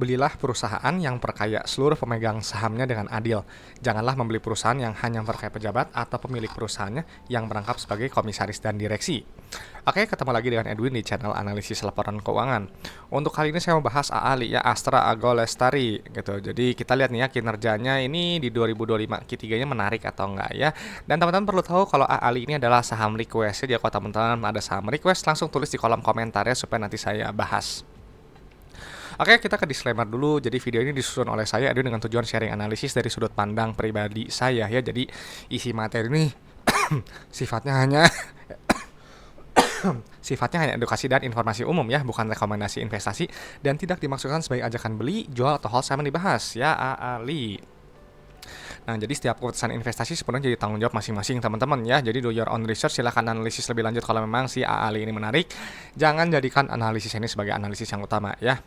Belilah perusahaan yang perkaya seluruh pemegang sahamnya dengan adil. Janganlah membeli perusahaan yang hanya memperkaya pejabat atau pemilik perusahaannya yang merangkap sebagai komisaris dan direksi. Oke, ketemu lagi dengan Edwin di channel analisis laporan keuangan. Untuk kali ini saya mau bahas AALI ya, Astra Agro Lestari gitu. Jadi kita lihat nih ya kinerjanya ini di 2025 Q3-nya menarik atau enggak ya. Dan teman-teman perlu tahu kalau AALI ini adalah saham request. Jadi kalau teman-teman ada saham request langsung tulis di kolom komentar ya supaya nanti saya bahas. Oke, kita ke disclaimer dulu. Jadi video ini disusun oleh saya Edwin dengan tujuan sharing analisis dari sudut pandang pribadi saya ya. Jadi isi materi ini sifatnya hanya edukasi dan informasi umum ya, bukan rekomendasi investasi dan tidak dimaksudkan sebagai ajakan beli, jual atau hal yang dibahas ya AALI. Nah, jadi setiap keputusan investasi sebenarnya jadi tanggung jawab masing-masing teman-teman ya. Jadi do your own research, silahkan analisis lebih lanjut kalau memang si AALI ini menarik. Jangan jadikan analisis ini sebagai analisis yang utama ya.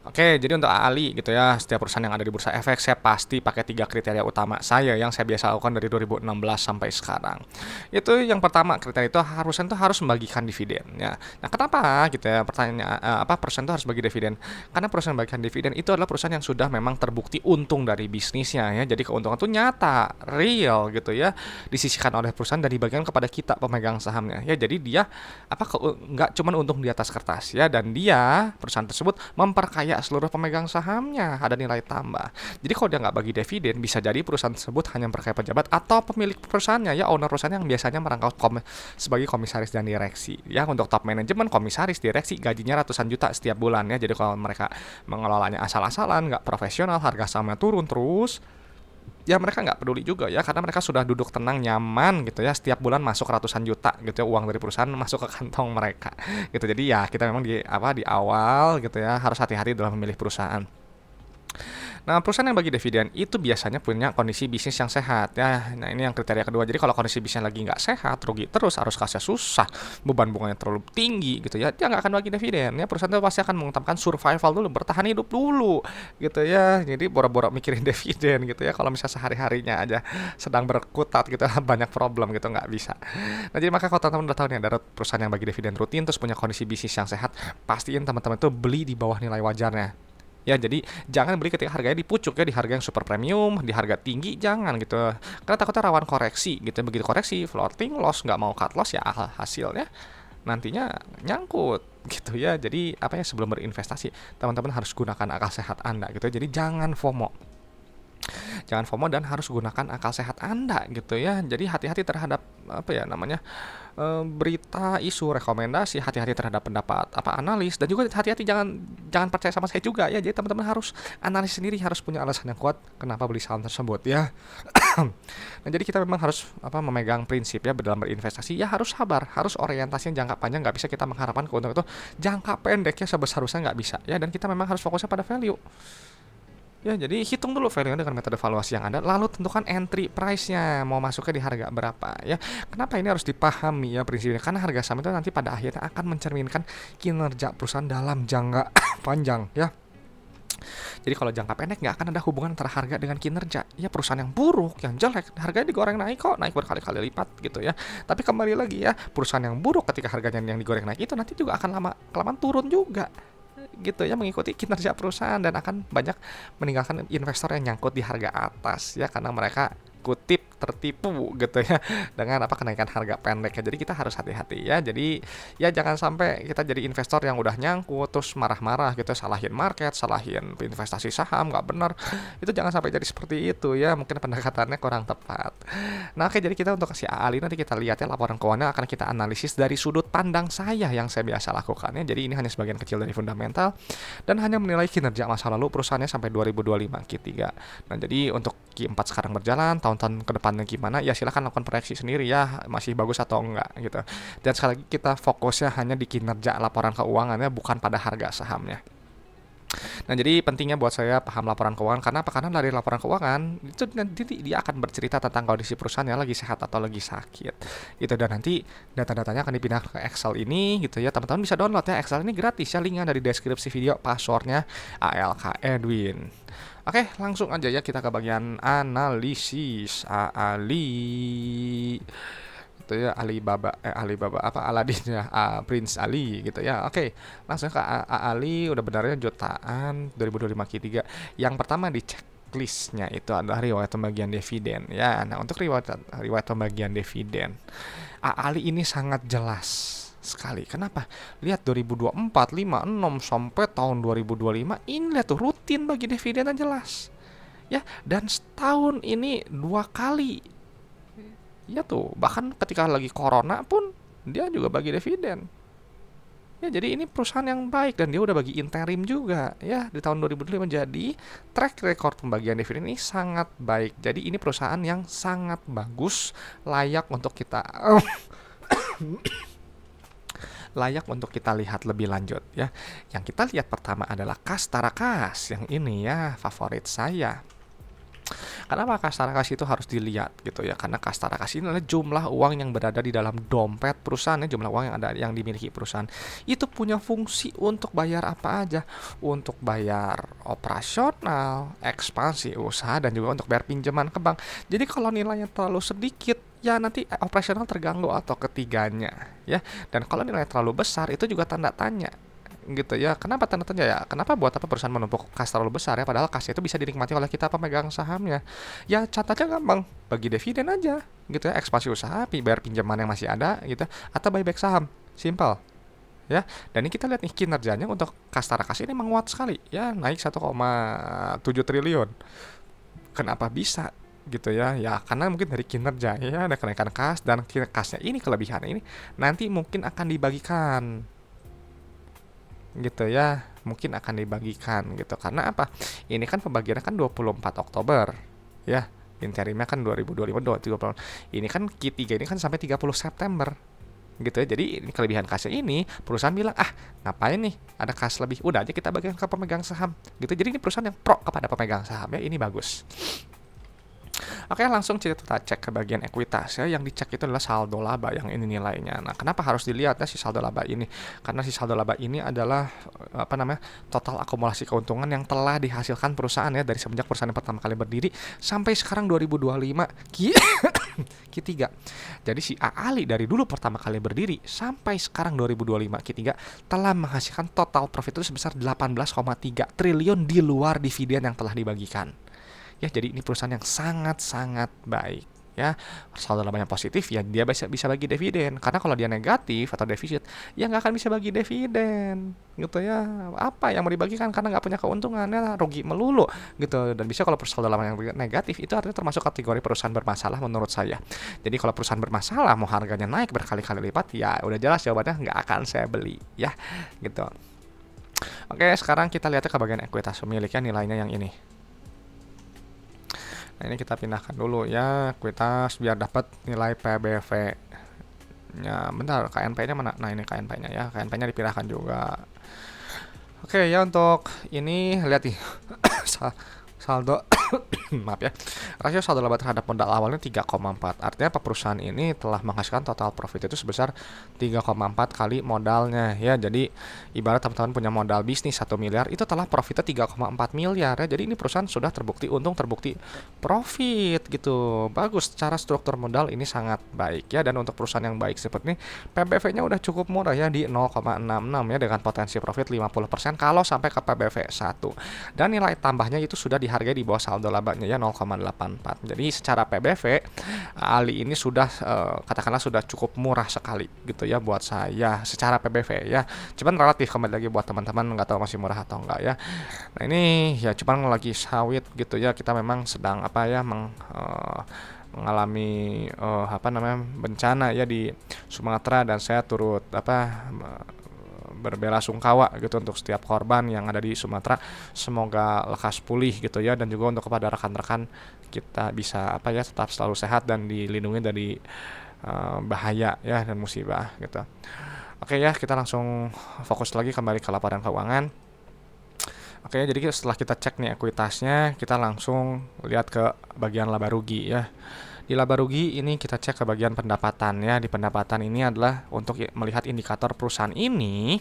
Oke, jadi untuk AALI gitu ya, setiap perusahaan yang ada di Bursa Efek saya pasti pakai 3 kriteria utama saya yang saya biasa lakukan dari 2016 sampai sekarang. Itu yang pertama, kriteria itu harus membagikan dividen ya. Nah, kenapa gitu ya? Pertanyaannya apa perusahaan itu harus bagi dividen? Karena perusahaan membagikan dividen itu adalah perusahaan yang sudah memang terbukti untung dari bisnisnya ya. Jadi keuntungan itu nyata, real gitu ya, disisihkan oleh perusahaan dan dibagikan kepada kita pemegang sahamnya. Ya, jadi dia nggak cuma untung di atas kertas ya, dan dia perusahaan tersebut memperkaya seluruh pemegang sahamnya, ada nilai tambah. Jadi kalau dia nggak bagi dividen, bisa jadi perusahaan tersebut hanya memperkaya pejabat atau pemilik perusahaannya ya, owner perusahaan yang biasanya merangkap sebagai komisaris dan direksi ya. Untuk top manajemen, komisaris, direksi gajinya ratusan juta setiap bulan ya. Jadi kalau mereka mengelolanya asal-asalan, nggak profesional, harga sahamnya turun terus, ya mereka nggak peduli juga ya, karena mereka sudah duduk tenang nyaman gitu ya, setiap bulan masuk ratusan juta gitu ya, uang dari perusahaan masuk ke kantong mereka gitu. Jadi ya kita memang di awal gitu ya harus hati-hati dalam memilih perusahaan. Nah, perusahaan yang bagi dividen itu biasanya punya kondisi bisnis yang sehat ya. Nah, ini yang kriteria kedua. Jadi kalau kondisi bisnisnya lagi nggak sehat, rugi terus, arus kasnya susah, beban bunganya terlalu tinggi gitu ya, dia nggak akan bagi dividen ya. Perusahaan itu pasti akan mengutamakan survival dulu, bertahan hidup dulu gitu ya. Jadi boro-boro mikirin dividen gitu ya, kalau misalnya sehari-harinya aja sedang berkutat gitu banyak problem gitu, nggak bisa. Nah, jadi maka kalau teman-teman udah tahu nih ada perusahaan yang bagi dividen rutin terus punya kondisi bisnis yang sehat, pastiin teman-teman itu beli di bawah nilai wajarnya. Ya, jadi jangan beli ketika harganya di pucuk ya, di harga yang super premium, di harga tinggi, jangan gitu. Karena takutnya rawan koreksi gitu. Begitu koreksi, floating loss, nggak mau cut loss ya, hasilnya nantinya nyangkut gitu ya. Jadi apa ya, sebelum berinvestasi, teman-teman harus gunakan akal sehat Anda gitu. Jadi jangan FOMO. Jangan FOMO dan harus gunakan akal sehat Anda gitu ya. Jadi hati-hati terhadap apa ya namanya, berita, isu, rekomendasi, hati-hati terhadap pendapat analis, dan juga hati-hati jangan jangan percaya sama saya juga ya. Jadi teman-teman harus analis sendiri, harus punya alasan yang kuat kenapa beli saham tersebut ya. Nah, jadi kita memang harus memegang prinsip ya dalam berinvestasi ya, harus sabar, harus orientasinya jangka panjang, nggak bisa kita mengharapkan keuntungan itu jangka pendeknya sebesar-besarnya, nggak bisa ya. Dan kita memang harus fokusnya pada value. Ya, jadi hitung dulu value dengan metode valuasi yang ada, lalu tentukan entry price-nya, mau masuknya di harga berapa ya. Kenapa ini harus dipahami ya prinsipnya? Karena harga saham itu nanti pada akhirnya akan mencerminkan kinerja perusahaan dalam jangka panjang ya. Jadi kalau jangka pendek nggak akan ada hubungan antara harga dengan kinerja. Ya, perusahaan yang buruk, yang jelek, harganya digoreng naik kok, naik berkali-kali lipat gitu ya. Tapi kembali lagi ya, perusahaan yang buruk ketika harganya yang digoreng naik itu nanti juga akan lama-kelamaan turun juga gitu ya, mengikuti kinerja perusahaan, dan akan banyak meninggalkan investor yang nyangkut di harga atas ya, karena mereka kutip tertipu gitu ya dengan kenaikan harga pendek ya. Jadi kita harus hati-hati ya. Jadi ya jangan sampai kita jadi investor yang udah nyangkut terus marah-marah gitu, salahin market, salahin investasi saham, nggak benar. Itu jangan sampai jadi seperti itu ya, mungkin pendekatannya kurang tepat. Nah, oke, jadi kita untuk kasih AALI nanti kita lihat ya, laporan keuangan akan kita analisis dari sudut pandang saya yang saya biasa lakukan ya. Jadi ini hanya sebagian kecil dari fundamental dan hanya menilai kinerja masa lalu perusahaannya sampai 2025 Q3. Nah, jadi untuk Q4 sekarang berjalan, tahun-tahun ke depannya gimana ya, silahkan lakukan proyeksi sendiri ya, masih bagus atau enggak gitu. Dan sekali lagi kita fokusnya hanya di kinerja laporan keuangannya, bukan pada harga sahamnya. Nah, jadi pentingnya buat saya paham laporan keuangan. Karena apa? Karena dari laporan keuangan itu nanti dia akan bercerita tentang kondisi perusahaan yang lagi sehat atau lagi sakit gitu. Dan nanti data-datanya akan dipindah ke Excel ini gitu ya. Teman-teman bisa download ya, Excel ini gratis ya, linknya dari deskripsi video, passwordnya ALK Edwin. Oke, langsung aja ya kita ke bagian analisis AALI. gitu ya, Alibaba apa Aladin ya, Prince Ali gitu ya. Oke, langsung ke Ali, udah benarnya jutaan 2025 Q3. Yang pertama di checklistnya itu adalah riwayat pembagian dividen ya. Nah, untuk riwayat pembagian dividen Ali ini sangat jelas sekali. Kenapa? Lihat 2024, 5, 6 sampai tahun 2025 ini lihat tuh rutin bagi dividennya jelas. Ya, dan setahun ini 2 kali. Ya tuh, bahkan ketika lagi corona pun dia juga bagi dividen. Ya, jadi ini perusahaan yang baik dan dia udah bagi interim juga ya di tahun 2025. Jadi track record pembagian dividen ini sangat baik. Jadi ini perusahaan yang sangat bagus, layak untuk kita layak untuk kita lihat lebih lanjut ya. Yang kita lihat pertama adalah Kas Tarakas. Yang ini ya favorit saya. Kenapa Kas Tarakas itu harus dilihat gitu ya? Karena Kas Tarakas ini adalah jumlah uang yang berada di dalam dompet perusahaan ya, jumlah uang yang dimiliki perusahaan. Itu punya fungsi untuk bayar apa aja? Untuk bayar operasional, ekspansi usaha, dan juga untuk bayar pinjaman ke bank. Jadi kalau nilainya terlalu sedikit, ya nanti operasional terganggu atau ketiganya ya. Dan kalau nilainya terlalu besar itu juga tanda tanya gitu ya. Kenapa tanda tanya ya? Kenapa buat apa perusahaan menumpuk kas terlalu besar ya? Padahal kas itu bisa dinikmati oleh kita pemegang sahamnya. Ya catatnya gampang, bagi dividen aja gitu ya. Ekspansi usaha, bayar pinjaman yang masih ada gitu, atau buyback saham, simple ya. Dan ini kita lihat nih kinerjanya untuk Kas Tarakas ini menguat sekali ya, naik 1,7 triliun. Kenapa bisa gitu ya? Ya karena mungkin dari kinerja ya, ada kenaikan kas, dan kasnya ini kelebihannya ini nanti mungkin akan dibagikan gitu ya, mungkin akan dibagikan gitu. Karena apa? Ini kan pembagiannya kan 24 Oktober ya, interimnya kan 2025, 2030. Ini kan Q3 ini kan sampai 30 September gitu ya. Jadi ini kelebihan kasnya ini perusahaan bilang, ngapain nih ada kas lebih, udah aja kita bagikan ke pemegang saham gitu. Jadi ini perusahaan yang pro kepada pemegang saham ya, ini bagus. Oke, langsung kita cek ke bagian ekuitas ya. Yang dicek itu adalah saldo laba, yang ini nilainya. Nah, kenapa harus dilihat ya si saldo laba ini? Karena si saldo laba ini adalah total akumulasi keuntungan yang telah dihasilkan perusahaan ya, dari semenjak perusahaan yang pertama kali berdiri sampai sekarang 2025 Q3. Jadi si Ali dari dulu pertama kali berdiri sampai sekarang 2025 Q3 telah menghasilkan total profit itu sebesar 18,3 triliun di luar dividen yang telah dibagikan. Ya, jadi ini perusahaan yang sangat-sangat baik ya. Saldo labanya positif ya, dia bisa bagi dividen. Karena kalau dia negatif atau defisit ya nggak akan bisa bagi dividen gitu ya. Apa yang mau dibagikan, karena nggak punya keuntungan ya, rugi melulu gitu. Dan bisa kalau saldo laba yang negatif itu artinya termasuk kategori perusahaan bermasalah menurut saya. Jadi kalau perusahaan bermasalah mau harganya naik berkali-kali lipat, ya udah jelas jawabannya nggak akan saya beli ya gitu. Oke, sekarang kita lihat ke bagian ekuitas pemiliknya, nilainya yang ini. Nah, ini kita pindahkan dulu ya ekuitas biar dapat nilai PBV nya. Bentar, KNP-nya mana? Nah, ini KNP-nya ya. KNP-nya dipindahkan juga. Oke ya, untuk ini lihat nih saldo maaf ya, rasio saldo laba terhadap modal awalnya 3,4. Artinya perusahaan ini telah menghasilkan total profit itu sebesar 3,4 kali modalnya ya. Jadi ibarat teman-teman punya modal bisnis 1 miliar, itu telah profitnya 3,4 miliar ya. Jadi ini perusahaan sudah terbukti untung, terbukti profit gitu. Bagus, secara struktur modal ini sangat baik ya. Dan untuk perusahaan yang baik seperti ini, PBV-nya udah cukup murah ya, di 0,66 ya, dengan potensi profit 50% kalau sampai ke PBV 1. Dan nilai tambahnya itu sudah dihargai di bawah saldo labanya ya, 0,84. Jadi secara PBV Ali ini sudah katakanlah sudah cukup murah sekali gitu ya buat saya secara PBV ya. Cuman relatif kembali lagi buat teman-teman, nggak tahu masih murah atau enggak ya. Nah, ini ya cuman lagi sawit gitu ya, kita memang sedang mengalami bencana ya di Sumatera, dan saya turut berbela sungkawa gitu untuk setiap korban yang ada di Sumatera. Semoga lekas pulih gitu ya, dan juga untuk kepada rekan-rekan kita bisa tetap selalu sehat dan dilindungi dari bahaya ya dan musibah gitu. Oke ya, kita langsung fokus lagi kembali ke laporan keuangan. Oke, jadi setelah kita cek nih ekuitasnya, kita langsung lihat ke bagian laba rugi ya. Di laba rugi ini kita cek ke bagian pendapatan ya. Di pendapatan ini adalah untuk melihat indikator perusahaan ini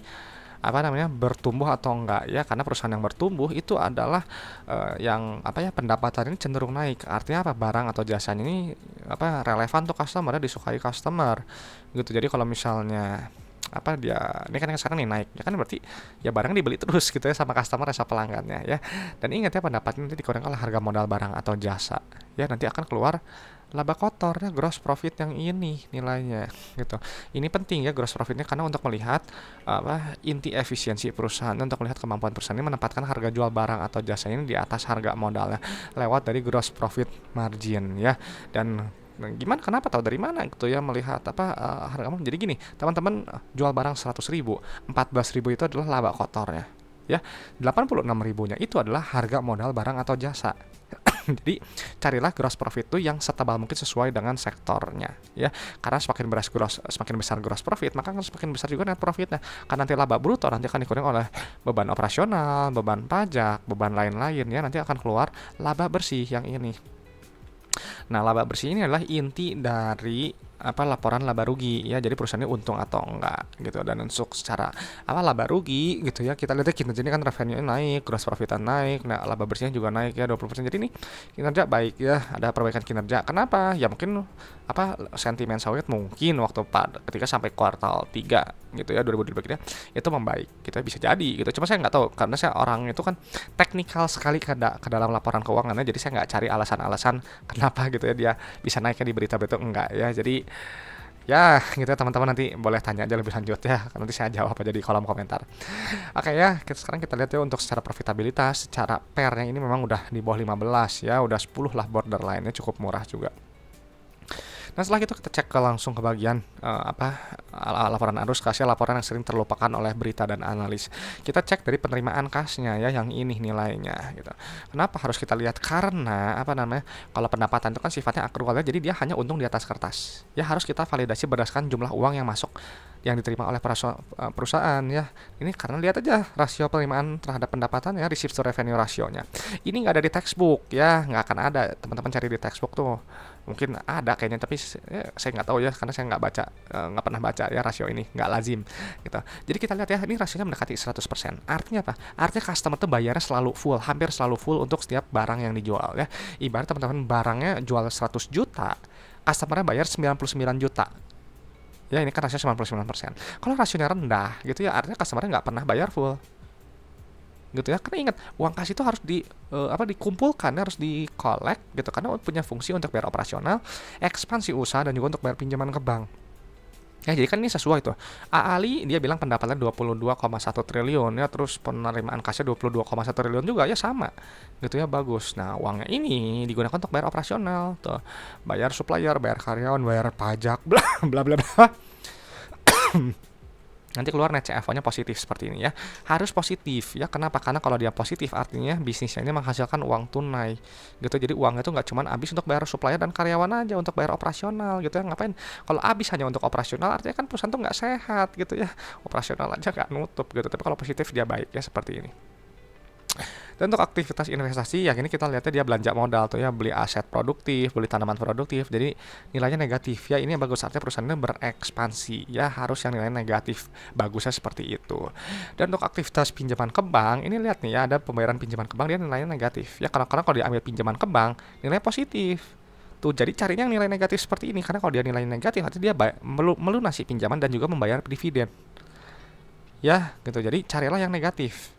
bertumbuh atau enggak ya, karena perusahaan yang bertumbuh itu adalah yang pendapatan ini cenderung naik. Artinya apa? Barang atau jasanya ini relevan tuh customer, disukai customer gitu. Jadi kalau misalnya dia ini kan sekarang nih naik ya kan, berarti ya barang dibeli terus gitu ya sama customer, sama pelanggannya ya. Dan ingat ya, pendapatan nanti dikurangkan oleh harga modal barang atau jasa ya, nanti akan keluar laba kotor ya, gross profit yang ini nilainya gitu. Ini penting ya gross profitnya, karena untuk melihat inti efisiensi perusahaan, untuk melihat kemampuan perusahaan ini menempatkan harga jual barang atau jasa ini di atas harga modalnya lewat dari gross profit margin ya. Dan gimana, kenapa, tahu dari mana gitu ya melihat harga modal? Jadi gini teman-teman, jual barang 100.000, 14.000 itu adalah laba kotornya ya, 86.000-nya itu adalah harga modal barang atau jasa. Jadi carilah gross profit itu yang setebal mungkin sesuai dengan sektornya ya, karena semakin besar gross profit, maka akan semakin besar juga net profitnya. Karena nanti laba bruto nanti akan dikurangi oleh beban operasional, beban pajak, beban lain-lain ya, nanti akan keluar laba bersih yang ini. Nah, laba bersih ini adalah inti dari laporan laba rugi ya. Jadi perusahaannya untung atau enggak gitu. Dan untuk secara laba rugi gitu ya, kita lihat kinerja ini kan revenue naik, gross profit naik, nah laba bersihnya juga naik ya 20%. Jadi ini kinerja baik ya, ada perbaikan kinerja. Kenapa? Ya mungkin sentimen sawit mungkin waktu ketika sampai kuartal 3 gitu ya 2023 itu membaik, kita bisa jadi gitu. Cuma saya nggak tahu, karena saya orang itu kan teknikal sekali ke dalam laporan keuangannya, jadi saya nggak cari alasan-alasan kenapa gitu ya dia bisa naiknya di berita-berita enggak ya. Jadi ya gitu ya teman-teman, nanti boleh tanya aja lebih lanjut ya, nanti saya jawab aja di kolom komentar. Oke ya, sekarang kita lihat ya untuk secara profitabilitas, secara PER-nya ini memang udah di bawah 15 ya, udah 10 lah borderline-nya, cukup murah juga. Nah, setelah itu kita cek langsung ke bagian laporan arus kas ya, laporan yang sering terlupakan oleh berita dan analis. Kita cek dari penerimaan kasnya ya, yang ini nilainya gitu. Kenapa harus kita lihat? Karena kalau pendapatan itu kan sifatnya akrual ya, jadi dia hanya untung di atas kertas. Ya harus kita validasi berdasarkan jumlah uang yang masuk, yang diterima oleh perusahaan ya. Ini karena lihat aja rasio penerimaan terhadap pendapatan ya, receipt to revenue rasionya. Ini nggak ada di textbook ya, nggak akan ada. Teman-teman cari di textbook tuh, mungkin ada kayaknya, tapi saya nggak tahu ya, karena saya nggak baca, nggak pernah baca ya rasio ini, nggak lazim gitu. Jadi kita lihat ya, ini rasionya mendekati 100%. Artinya apa? Artinya customer tuh bayarnya selalu full, hampir selalu full untuk setiap barang yang dijual ya. Ibarat teman-teman barangnya jual 100 juta, customernya bayar 99 juta. Ya ini kan rasio 99%. Kalau rasionya rendah gitu ya, artinya customernya nggak pernah bayar full gitu ya. Karena ingat, uang kas itu harus dikumpulkan, harus di-collect gitu, karena punya fungsi untuk bayar operasional, ekspansi usaha, dan juga untuk bayar pinjaman ke bank. Ya, jadi kan ini sesuai tuh. Ali dia bilang pendapatannya 22,1 triliun ya, terus penerimaan kasnya 22,1 triliun juga ya, sama gitu ya, bagus. Nah, uangnya ini digunakan untuk bayar operasional tuh, bayar supplier, bayar karyawan, bayar pajak, bla bla bla bla. Nanti keluar net CFO-nya positif seperti ini ya. Harus positif ya. Kenapa? Karena kalau dia positif artinya bisnisnya ini menghasilkan uang tunai gitu. Jadi uangnya itu nggak cuma habis untuk bayar supplier dan karyawan aja, untuk bayar operasional gitu ya. Ngapain kalau habis hanya untuk operasional, artinya kan perusahaan tuh nggak sehat gitu ya. Operasional aja nggak nutup gitu. Tapi kalau positif dia baik ya, seperti ini. Dan untuk aktivitas investasi, yang ini kita lihatnya dia belanja modal tuh ya, beli aset produktif, beli tanaman produktif, jadi nilainya negatif ya. Ini yang bagus, artinya perusahaannya berekspansi ya, harus yang nilainya negatif, bagusnya seperti itu. Dan untuk aktivitas pinjaman ke bank, ini lihat nih ya, ada pembayaran pinjaman ke bank, dia nilainya negatif ya, karena kalau diambil pinjaman ke bank nilainya positif tuh. Jadi carinya yang nilai negatif seperti ini, karena kalau dia nilai negatif artinya dia melunasi pinjaman dan juga membayar dividen ya gitu. Jadi carilah yang negatif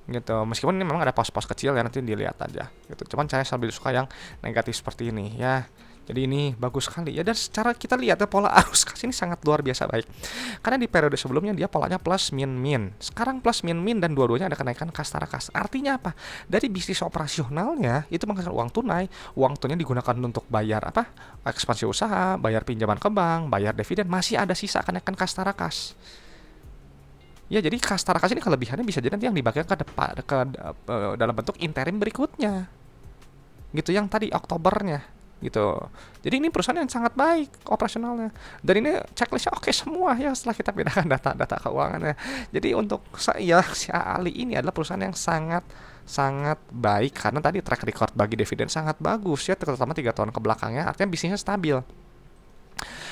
gitu, meskipun ini memang ada pos-pos kecil ya, nanti dilihat aja gitu. Cuman saya lebih suka yang negatif seperti ini ya. Jadi ini bagus sekali ya, dan secara kita lihat ya, pola arus kas ini sangat luar biasa baik. Karena di periode sebelumnya dia polanya plus min min, sekarang plus min min, dan dua-duanya ada kenaikan kas tara kas. Artinya apa? Dari bisnis operasionalnya itu menghasilkan uang tunai, uang tunai digunakan untuk bayar ekspansi usaha, bayar pinjaman ke bank, bayar dividen, masih ada sisa kenaikan kas tara kas. Ya, jadi kas tara kas ini kelebihannya bisa jadi nanti yang dibagikan ke depan dalam bentuk interim berikutnya gitu, yang tadi Oktobernya gitu. Jadi ini perusahaan yang sangat baik operasionalnya, dan ini checklistnya oke semua ya, setelah kita bedakan data-data keuangannya. Jadi untuk saya, si Ali ini adalah perusahaan yang sangat baik, karena tadi track record bagi dividen sangat bagus ya, terutama 3 tahun ke belakangnya, artinya bisnisnya stabil.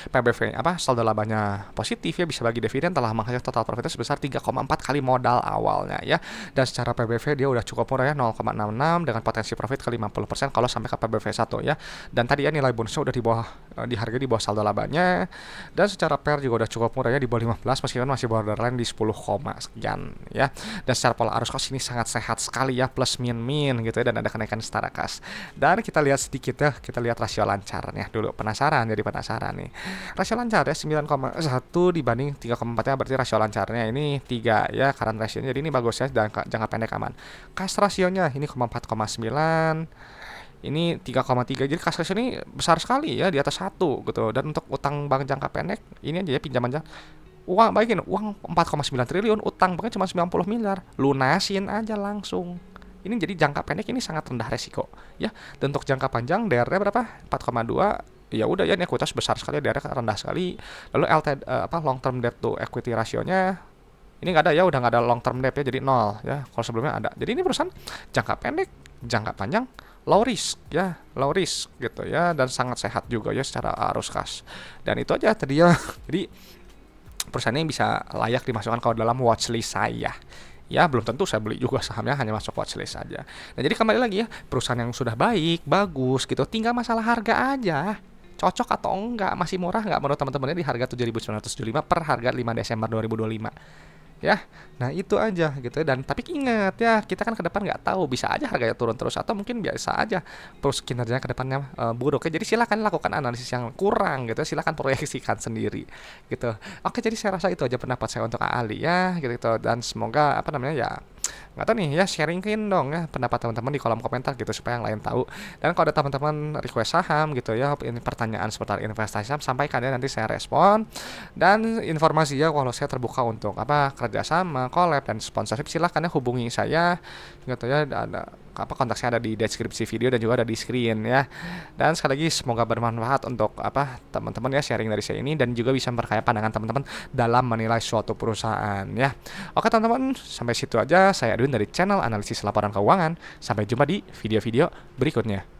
PBV saldo labanya positif ya, bisa bagi dividen telah menghasilkan total profitnya sebesar 3,4 kali modal awalnya ya. Dan secara PBV dia udah cukup murah ya, 0,66 dengan potensi profit ke 50% kalau sampai ke PBV 1 ya. Dan tadi ya nilai bonusnya udah di bawah dihargai di bawah saldo labanya. Dan secara PER juga udah cukup murah ya, di bawah 15 meskipun masih borderline di 10, sekian ya. Dan secara pola arus cost ini sangat sehat sekali ya, plus min gitu ya, dan ada kenaikan setara kas. Dan kita lihat sedikit ya, kita lihat rasio lancarnya dulu. Penasaran nih. Rasio lancar ya 9,1 dibanding 3,4 ya, berarti rasio lancarnya ini 3 ya, current ratio-nya. Jadi ini bagus ya, jangka pendek aman. Kas rasionya ini 4,9. Ini 3,3, jadi kas ratio ini besar sekali ya, di atas 1 gitu. Dan untuk utang bank jangka pendek, ini aja ya pinjaman uang 4,9 triliun, utang banknya cuma 90 miliar, lunasin aja langsung. Ini jadi jangka pendek ini sangat rendah resiko ya. Dan untuk jangka panjang DR-nya berapa? 4,2. Ya udah ya, ini ekuitas besar sekali, DR-nya rendah sekali. Lalu long term debt to equity rasionya ini nggak ada ya, udah nggak ada long term debt ya, jadi 0 ya. Kalau sebelumnya ada. Jadi ini perusahaan jangka pendek, jangka panjang, low risk gitu ya, dan sangat sehat juga ya secara arus kas. Dan itu aja tadi ya. Jadi perusahaan ini bisa layak dimasukkan ke dalam watchlist saya. Ya, belum tentu saya beli juga sahamnya, hanya masuk watchlist saja. Nah, jadi kembali lagi ya, perusahaan yang sudah baik, bagus gitu, tinggal masalah harga aja. Cocok atau enggak, masih murah enggak menurut teman-temannya di harga 7.975 per harga 5 Desember 2025. Ya, nah itu aja gitu ya. Dan tapi ingat ya, kita kan ke depan nggak tahu, bisa aja harganya turun terus atau mungkin biasa aja terus kinerjanya ke depannya buruk ya. Jadi silakan lakukan analisis yang kurang gitu, silakan proyeksikan sendiri gitu. Oke, jadi saya rasa itu aja pendapat saya untuk Ali ya gitu. Dan semoga ya nggak tahu nih ya, sharingin dong ya pendapat teman-teman di kolom komentar gitu supaya yang lain tahu. Dan kalau ada teman-teman request saham gitu ya, ini pertanyaan seputar investasi saham, sampaikan ya, nanti saya respon. Dan informasi ya, kalau saya terbuka untuk kerjasama, collab dan sponsorship, silahkan ya hubungi saya gitu ya. Ada kontak saya ada di deskripsi video dan juga ada di screen ya. Dan sekali lagi semoga bermanfaat untuk teman-teman ya, sharing dari saya ini, dan juga bisa memperkaya pandangan teman-teman dalam menilai suatu perusahaan ya. Oke teman-teman, sampai situ aja. Saya Edwin dari channel Analisis Laporan Keuangan. Sampai jumpa di video-video berikutnya.